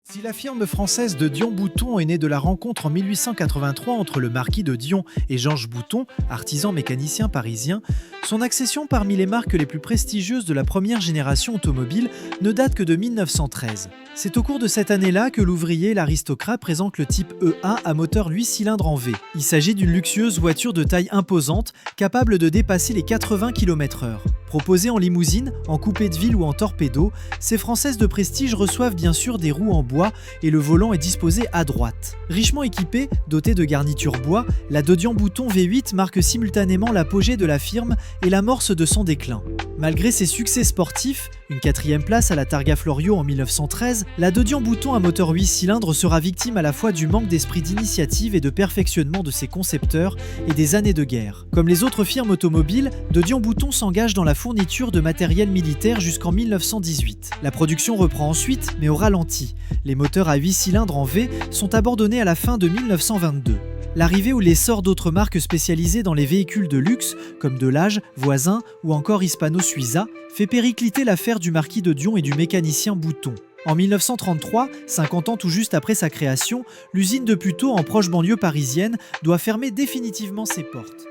Si la firme française de Dion-Bouton est née de la rencontre en 1883 entre le marquis de Dion et Georges Bouton, artisan mécanicien parisien, son accession parmi les marques les plus prestigieuses de la première génération automobile ne date que de 1913. C'est au cours de cette année-là que l'ouvrier et l'aristocrate présentent le type E1 à moteur 8 cylindres en V. Il s'agit d'une luxueuse voiture de taille imposante, capable de dépasser les 80 km/h. Proposée en limousine, en coupé de ville ou en torpedo, ces Françaises de prestige reçoivent bien sûr des roues en bois et le volant est disposé à droite. Richement équipée, dotée de garnitures bois, la de Dion-Bouton V8 marque simultanément l'apogée de la firme et l'amorce de son déclin. Malgré ses succès sportifs, une 4e place à la Targa Florio en 1913, la de Dion-Bouton à moteur 8 cylindres sera victime à la fois du manque d'esprit d'initiative et de perfectionnement de ses concepteurs et des années de guerre. Comme les autres firmes automobiles, de Dion-Bouton s'engage dans la fourniture de matériel militaire jusqu'en 1918. La production reprend ensuite, mais au ralenti. Les moteurs à 8 cylindres en V sont abandonnés à la fin de 1922. L'arrivée ou l'essor d'autres marques spécialisées dans les véhicules de luxe, comme Delage, Voisin ou encore Hispano-Suiza, fait péricliter l'affaire du marquis de Dion et du mécanicien Bouton. En 1933, 50 ans tout juste après sa création, l'usine de Puteaux en proche banlieue parisienne doit fermer définitivement ses portes.